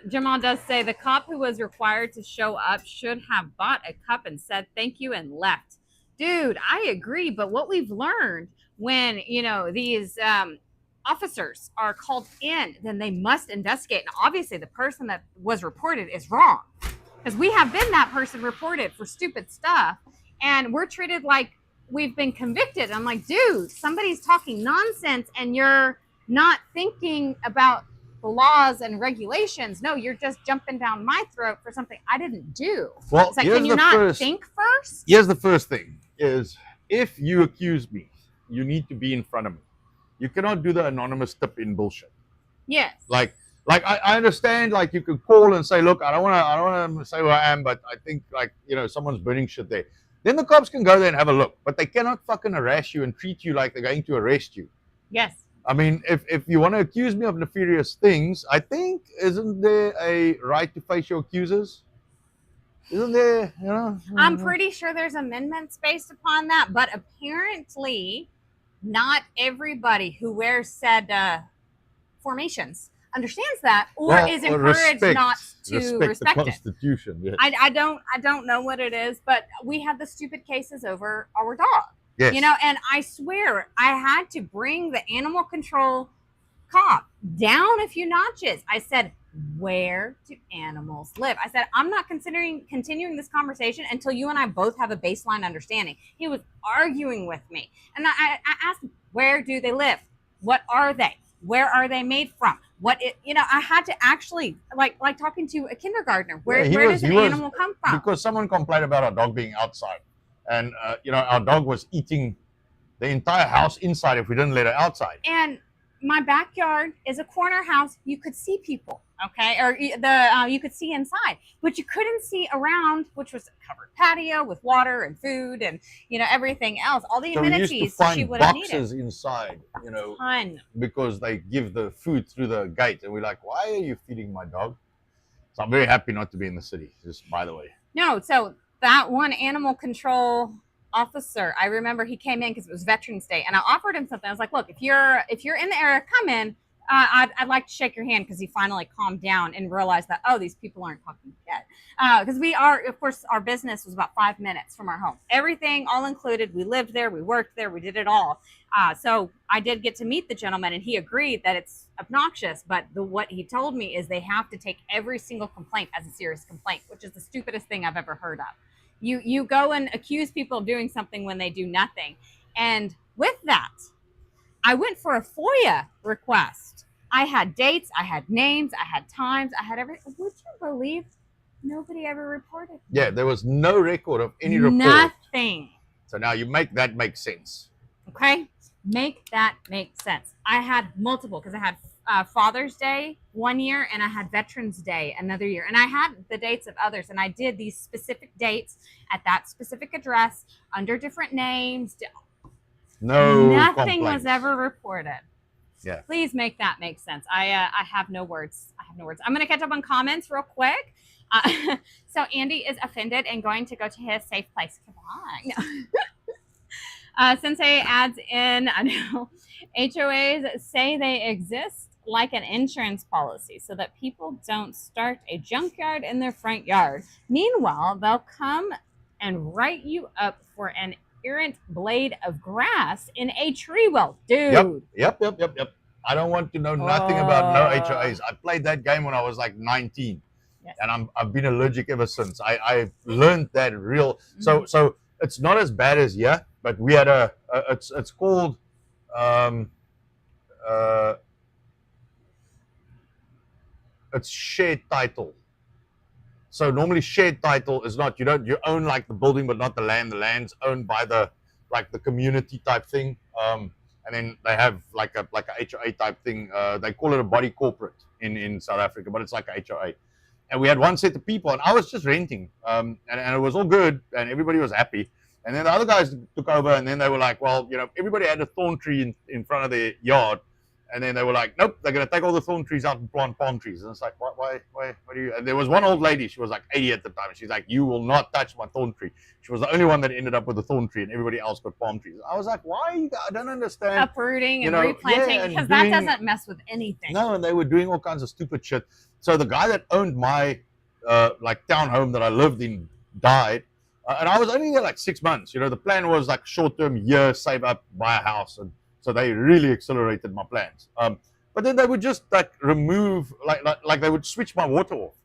Jamal does say the cop who was required to show up should have bought a cup and said thank you and left. Dude, I agree. But what we've learned when, these officers are called in, then they must investigate. And obviously the person that was reported is wrong, because we have been that person reported for stupid stuff and we're treated like we've been convicted. I'm like, dude, somebody's talking nonsense and you're not thinking about the laws and regulations. No, you're just jumping down my throat for something I didn't do. Well, it's like, can you not think first? Here's the first thing is, if you accuse me, you need to be in front of me. You cannot do the anonymous tip in bullshit. Yes. Like I understand, like you could call and say, look, I don't want to say who I am, but I think someone's burning shit there. Then the cops can go there and have a look, but they cannot fucking harass you and treat you like they're going to arrest you. Yes. I mean, if you want to accuse me of nefarious things, I think, isn't there a right to face your accusers? Isn't there, you know? I'm pretty sure there's amendments based upon that, but apparently not everybody who wears said formations understands that or is encouraged not to respect the Constitution. It. Yes. I don't know what it is, but we had the stupid cases over our dog. Yes. You know, and I swear I had to bring the animal control cop down a few notches. I said, where do animals live? I said, I'm not continuing this conversation until you and I both have a baseline understanding. He was arguing with me. And I asked him, where do they live? What are they? Where are they made from? I had to actually like talking to a kindergartner. Where does an animal come from? Because someone complained about our dog being outside. And, our dog was eating the entire house inside if we didn't let her outside. And my backyard is a corner house. You could see people, okay? Or you could see inside, but you couldn't see around, which was a covered patio with water and food and, everything else. All the amenities we used to find she would have needed. Boxes inside, because they give the food through the gate. And we're like, why are you feeding my dog? So I'm very happy not to be in the city, just by the way. No, so that one animal control officer, I remember he came in because it was Veterans Day, and I offered him something. I was like, look, if you're in the area, come in. I'd like to shake your hand, because he finally calmed down and realized that, these people aren't talking yet. Because we are, of course, our business was about 5 minutes from our home. Everything all included. We lived there, we worked there, we did it all. So I did get to meet the gentleman, and he agreed that it's obnoxious, but what he told me is they have to take every single complaint as a serious complaint, which is the stupidest thing I've ever heard of. You go and accuse people of doing something when they do nothing. And with that, I went for a FOIA request. I had dates, I had names, I had times, I had everything. Would you believe nobody ever reported? Yeah, there was no record of any report. Nothing. So now you make that make sense. Okay? Make that make sense. I had multiple, because I had Father's Day one year, and I had Veterans Day another year, and I had the dates of others, and I did these specific dates at that specific address under different names. Nothing was ever reported. Yeah. Please make that make sense. I have no words. I'm going to catch up on comments real quick. So Andy is offended and going to go to his safe place. Come on. Sensei adds in, I know, HOAs say they exist like an insurance policy so that people don't start a junkyard in their front yard. Meanwhile, they'll come and write you up for an errant blade of grass in a tree well. Dude. Yep. I don't want to know nothing about no HOAs. I played that game when I was like 19. Yes. And I've been allergic ever since. I learned that real. Mm-hmm. So it's not as bad as but we had it's called it's shared title. So normally shared title is not, you own like the building but not the land. The land's owned by the community type thing. And then they have like a HOA type thing. They call it a body corporate in South Africa, but it's like a HOA. And we had one set of people, and I was just renting. And it was all good, and everybody was happy. And then the other guys took over, and then they were like, well, everybody had a thorn tree in front of their yard. And then they were like, nope, they're going to take all the thorn trees out and plant palm trees. And it's like, why do you? And there was one old lady, she was like 80 at the time. She's like, you will not touch my thorn tree. She was the only one that ended up with a thorn tree, and everybody else got palm trees. I was like, why? I don't understand. Uprooting and replanting, because that doesn't mess with anything. No, and they were doing all kinds of stupid shit. So the guy that owned my townhome that I lived in died. And I was only there like 6 months. The plan was like short-term year, save up, buy a house. And so they really accelerated my plans. But then they would just like remove, like they would switch my water off,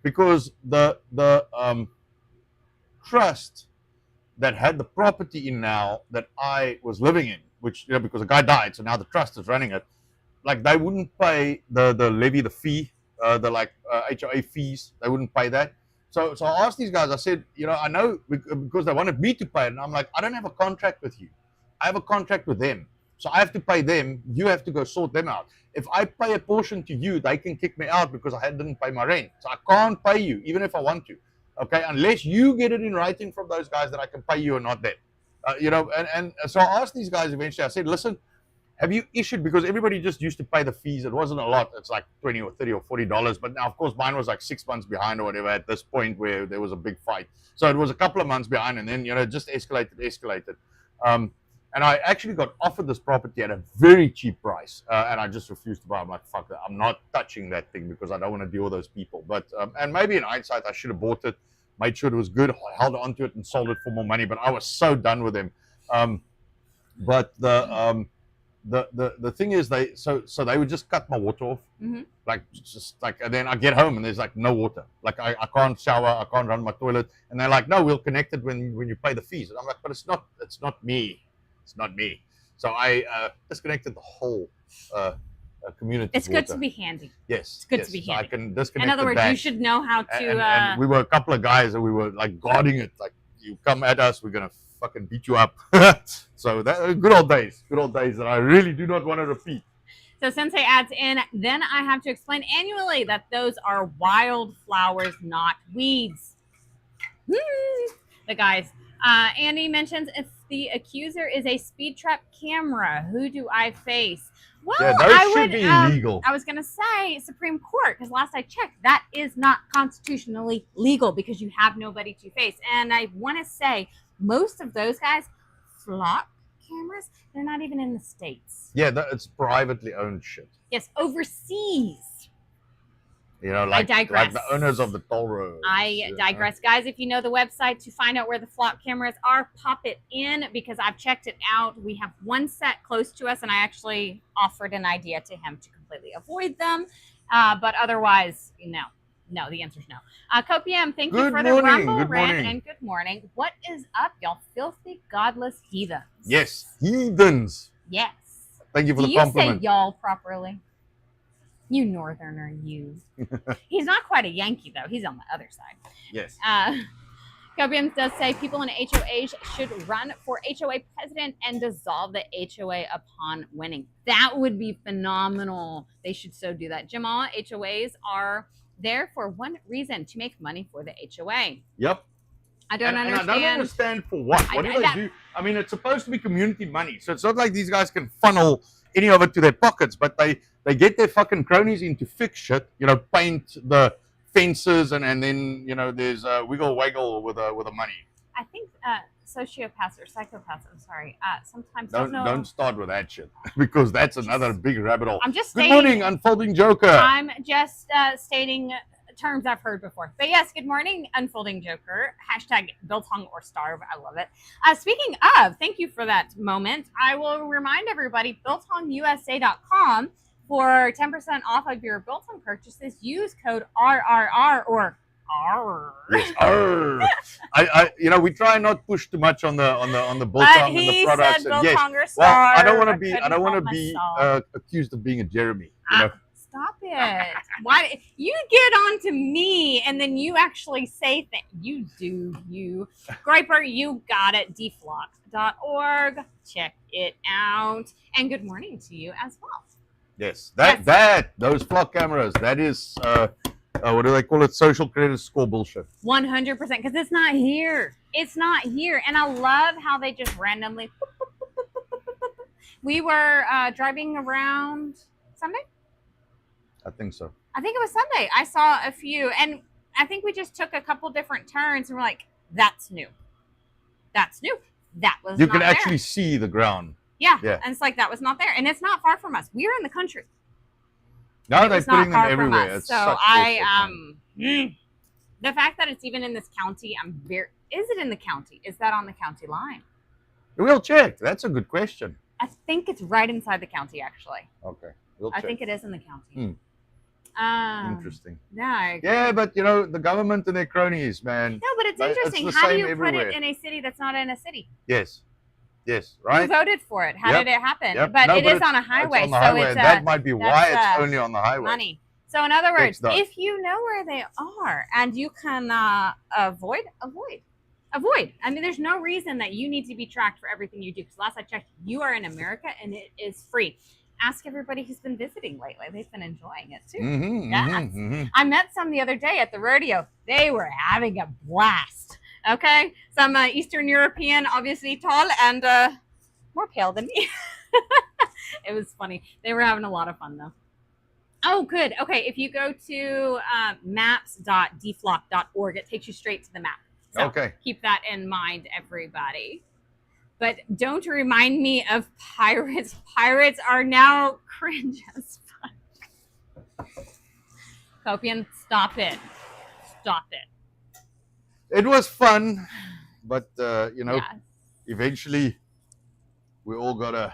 because the trust that had the property in now that I was living in, which, because the guy died, so now the trust is running it. Like they wouldn't pay the levy, the fee, HOA fees. They wouldn't pay that. So I asked these guys, I said, I know, because they wanted me to pay it. And I'm like, I don't have a contract with you. I have a contract with them. So I have to pay them. You have to go sort them out. If I pay a portion to you, they can kick me out because I didn't pay my rent. So I can't pay you, even if I want to. Okay, unless you get it in writing from those guys that I can pay you or not them. And so I asked these guys eventually, I said, listen, have you issued, because everybody just used to pay the fees. It wasn't a lot. It's like $20 or $30 or $40. But now, of course, mine was like 6 months behind or whatever at this point where there was a big fight. So it was a couple of months behind, and then, it just escalated. And I actually got offered this property at a very cheap price, and I just refused to buy. I'm like, fuck that. I'm not touching that thing because I don't want to deal with those people. But and maybe in hindsight, I should have bought it, made sure it was good, held onto it, and sold it for more money. But I was so done with them. But the thing is, they would just cut my water off, and then I get home and there's like no water. Like I can't shower, I can't run my toilet, and they're like, no, we'll connect it when you pay the fees. And I'm like, but it's not me. It's not me. So I disconnected the whole community. It's good to be handy. Yes. It's good to be handy. So I can disconnect. In other words, you should know how to. And we were a couple of guys and we were like guarding it. Like, you come at us, we're gonna fucking beat you up. So that good old days that I really do not want to repeat. So Sensei adds in, then I have to explain annually that those are wildflowers, not weeds. The guys. Andy mentions, if the accuser is a speed trap camera, who do I face? Well, yeah, those should be illegal. I was going to say Supreme Court, because last I checked, that is not constitutionally legal because you have nobody to face. And I want to say most of those guys, flock cameras, they're not even in the States. Yeah, it's privately owned shit. Yes, overseas. I digress. Like the owners of the toll roads. I digress. Guys, if you know the website to find out where the flock cameras are, pop it in because I've checked it out. We have one set close to us, and I actually offered an idea to him to completely avoid them. But otherwise, no. No, the answer is no. Copium, thank you for the Rumble rant, and good morning. What is up, y'all filthy, godless heathens? Yes, heathens. Yes. Thank you for the compliment. Do you say y'all properly? You northerner, you. He's not quite a Yankee, though. He's on the other side. Yes. Copium does say people in HOAs should run for HOA president and dissolve the HOA upon winning. That would be phenomenal. They should so do that. Jamal, HOAs are there for one reason, to make money for the HOA. Yep. I don't understand. And I don't understand for what. What do they do? I mean, it's supposed to be community money. So it's not like these guys can funnel any of it to their pockets, but they get their fucking cronies in to fix shit, paint the fences, and then, there's a wiggle waggle with the money. I think sociopaths or psychopaths, I'm sorry, sometimes don't start with that shit because that's another big rabbit hole. I'm just Good morning, Unfolding Joker. I'm just stating terms I've heard before. But yes, good morning, Unfolding Joker. Hashtag Biltong or Starve. I love it. Speaking of, thank you for that moment. I will remind everybody, BiltongUSA.com for 10% off of your Biltong purchases. Use code RRR or R. Yes, R. We try not push too much on the Biltong and the products. Said Biltong or Starve. Well, I don't want to be accused of being a Jeremy. Stop it. Why you get on to me and then you actually say things? You do, you. Griper, you got it. deflock.org. Check it out. And good morning to you as well. Yes. Those flock cameras, that is what do they call it? Social credit score bullshit. 100%, because it's not here. It's not here. And I love how they just randomly. We were driving around Sunday. I think so. I think it was Sunday. I saw a few, and I think we just took a couple different turns, and we're like, "That's new. That's new. That was." You can actually see the ground. Yeah, and it's like that was not there, and it's not far from us. We're in the country. No, they're putting them everywhere. It's so the fact that it's even in this county, Is it in the county? Is that on the county line? We'll check. That's a good question. I think it's right inside the county, actually. Okay, we'll check. I think it is in the county. Interesting. Yeah, but the government and their cronies, man. No, but it's interesting. How do you put it in a city that's not in a city? Yes, right. Who voted for it? How did it happen? Yep. But it is on a highway, it's on the highway. That might be why it's only on the highway. Money. So in other words, if you know where they are and you can avoid. I mean, there's no reason that you need to be tracked for everything you do. Because last I checked, you are in America and it is free. Ask everybody who's been visiting lately. They've been enjoying it too. I met some the other day at the rodeo. They were having a blast. Okay. Some Eastern European, obviously tall and more pale than me. It was funny. They were having a lot of fun though. Oh, good. Okay, if you go to maps.dflock.org, it takes you straight to the map. So Okay. keep that in mind, everybody. But don't remind me of pirates. Pirates are now cringe as fuck. Copian, stop it. Stop it. It was fun, but Yes. eventually we all gotta.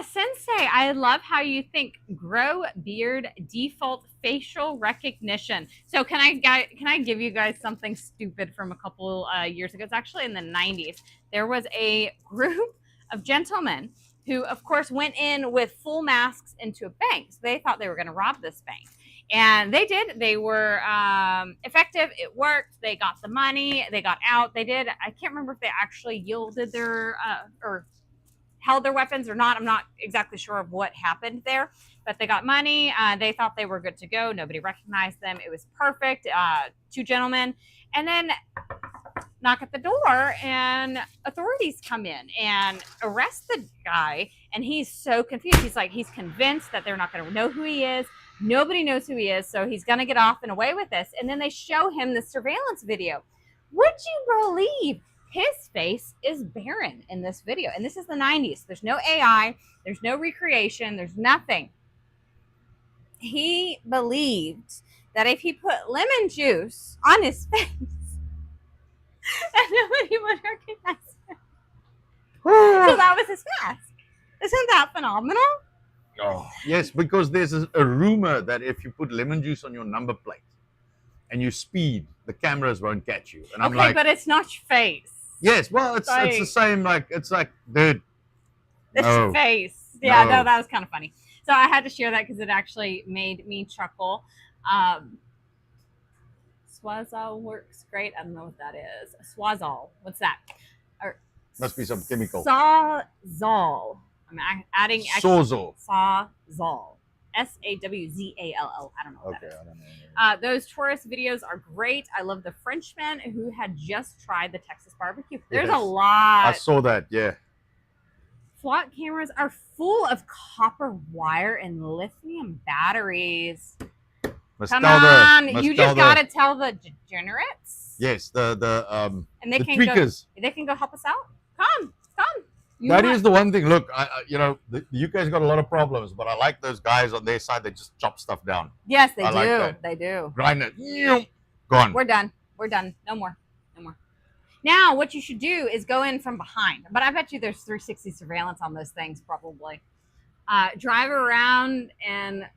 Sensei, I love how you think. Grow beard, default facial recognition. So can I give you guys something stupid from a couple years ago? It's actually in the 90s. There was a group of gentlemen who, of course, went in with full masks into a bank. So they thought they were going to rob this bank. And they did. They were effective. It worked. They got the money. They got out. They did. I can't remember if they actually yielded their or held their weapons or not. I'm not exactly sure of what happened there, but they got money. They thought they were good to go. Nobody recognized them. It was perfect. Two gentlemen, and then knock at the door, and authorities come in and arrest the guy. And he's so confused. He's convinced that they're not going to know who he is. Nobody knows who he is, so he's going to get off and away with this. And then they show him the surveillance video. Would you believe? His face is barren in this video. And this is the 90s. There's no AI. There's no recreation. There's nothing. He believed that if he put lemon juice on his face, and nobody would recognize him. So that was his mask. Isn't that phenomenal? Oh, yes, because there's a rumor that if you put lemon juice on your number plate and you speed, the cameras won't catch you. And I'm like, but it's not your face. Yes, well, it's the same. It's like, dude, it's your face. Yeah, no, that was kind of funny. So I had to share that because it actually made me chuckle. Swazol works great. I don't know what that is. Swazol. What's that? Must be some chemical. Sawzall. I'm adding Sawzall. Sawzall. Sawzall. I don't know what that is. I don't know. Those tourist videos are great. I love the Frenchman who had just tried the Texas barbecue. There's a lot. I saw that, yeah. Flock cameras are full of copper wire and lithium batteries. Come on, you just gotta tell the degenerates. Yes, and they the can tweakers. They can go help us out. Come. That is the one thing. Look, the UK's got a lot of problems, but I like those guys on their side that just chop stuff down. Yes, they do. Like they do. Grind it. Gone. We're done. No more. Now, what you should do is go in from behind. But I bet you there's 360 surveillance on those things, probably. Drive around and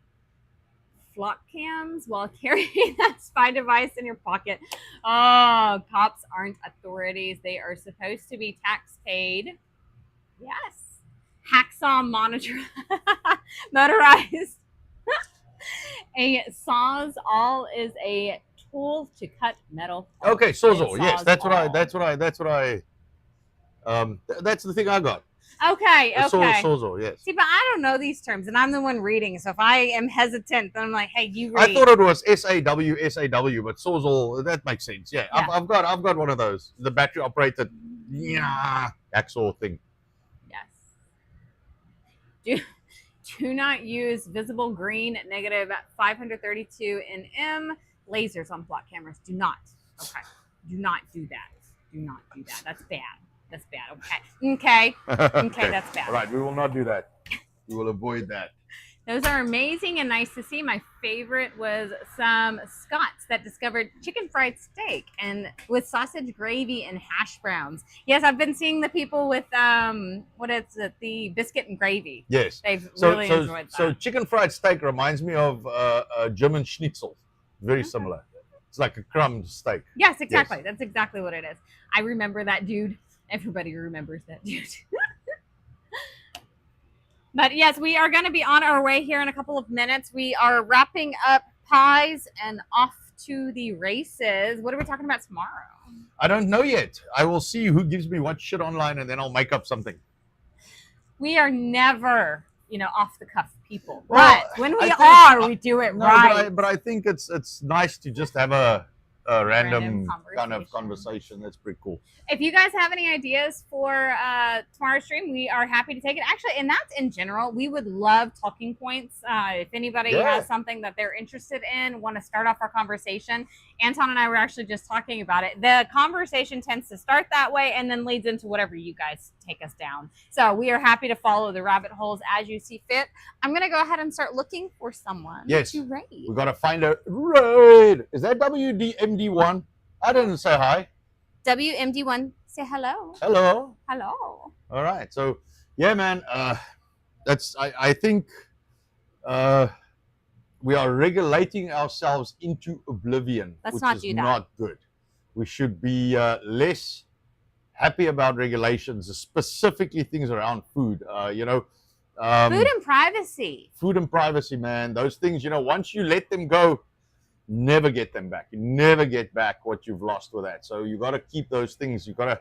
flock cams while carrying that spy device in your pocket. Oh, cops aren't authorities. They are supposed to be tax paid. Yes. Hacksaw monitor. Motorized. A sawzall is a tool to cut metal. Okay, sawzall. Yes, that's what I that's the thing I got. Okay. Sawzall, yes. See, but I don't know these terms, and I'm the one reading. So if I am hesitant, then I'm like, "Hey, you read." I thought it was SAW, but sawzall. That makes sense. Yeah, yeah. I've got one of those. The battery operated, hacksaw thing. Yes. Do not use visible green negative 532 nm lasers on flock cameras. Do not. Okay. Do not do that. That's bad. Okay. Okay, that's bad. All right, we will not do that. We will avoid that. Those are amazing and nice to see. My favorite was some Scots that discovered chicken fried steak and with sausage gravy and hash browns. Yes, I've been seeing the people with the biscuit and gravy. Yes, they've really enjoyed that. So chicken fried steak reminds me of a German schnitzel. Very similar. It's like a crumb steak. Yes, exactly. Yes. That's exactly what it is. I remember that dude. Everybody remembers that dude. But yes, we are going to be on our way here in a couple of minutes. We are wrapping up pies and off to the races. What are we talking about tomorrow? I don't know yet. I will see who gives me what shit online, and then I'll make up something. We are never, off the cuff people. Well, but when we do it right. But I think it's nice to just have a random kind of conversation. That's pretty cool. If you guys have any ideas for tomorrow's stream, we are happy to take it. Actually, and that's in general. We would love talking points. If anybody has something that they're interested in, want to start off our conversation, Anton and I were actually just talking about it. The conversation tends to start that way and then leads into whatever you guys take us down. So we are happy to follow the rabbit holes as you see fit. I'm going to go ahead and start looking for someone to raid. We got to find a raid. Is that WDMD1? I didn't say hi. WMD1, say hello. Hello. Hello. All right. So, yeah, man, I think we are regulating ourselves into oblivion. Let's not do that. Not good. We should be less happy about regulations, specifically things around food. Food and privacy. Food and privacy, man. Those things, once you let them go, never get them back. You never get back what you've lost with that. So you got to keep those things. You got to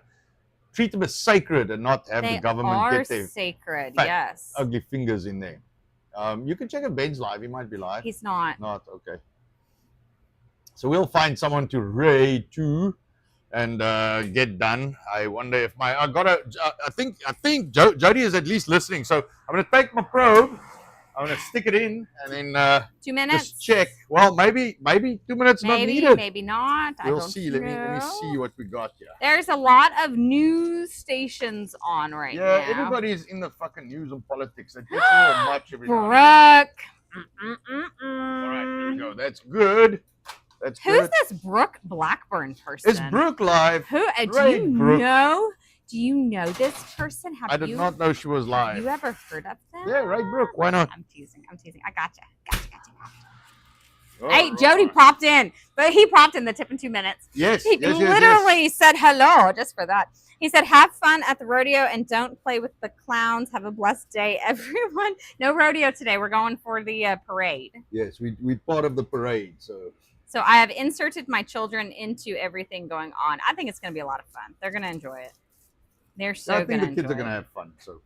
treat them as sacred and not have the government get their sacred. fat, Yes, ugly fingers in there. You can check if Ben's live. He might be live. He's not. Not okay. So we'll find someone to raid to and get done. I wonder if I think Jody is at least listening. So I'm gonna take my probe. I'm gonna stick it in and then 2 minutes. Just check. Well, maybe 2 minutes not needed. Maybe not. We'll see. Let me see what we got here. There's a lot of news stations on right now. Yeah, everybody's in the fucking news and politics. It gets a little much every Brooke. All right, here we go. That's good. That's Who's good. this Brooke Blackburn person? It's Brooke live. Who? Do you know this person? I did not know she was live. Have you ever heard of them? Yeah, right, Brooke. Why not? I'm teasing. I gotcha. Hey, Jody popped in, but he popped in the tip in 2 minutes. Yes. He literally said hello just for that. He said, have fun at the rodeo and don't play with the clowns. Have a blessed day, everyone. No rodeo today. We're going for the parade. Yes, we're part of the parade. So I have inserted my children into everything going on. I think it's going to be a lot of fun. They're going to enjoy it. They're so going to enjoy it. I think the kids are going to have fun. So.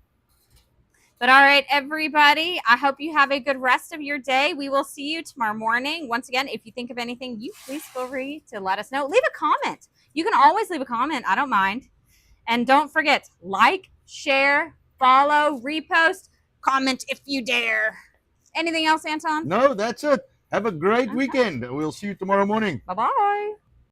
But all right, everybody, I hope you have a good rest of your day. We will see you tomorrow morning. Once again, if you think of anything, you please feel free to let us know. Leave a comment. You can always leave a comment. I don't mind. And don't forget, like, share, follow, repost, comment if you dare. Anything else, Anton? No, that's it. Have a great weekend. We'll see you tomorrow morning. Bye-bye.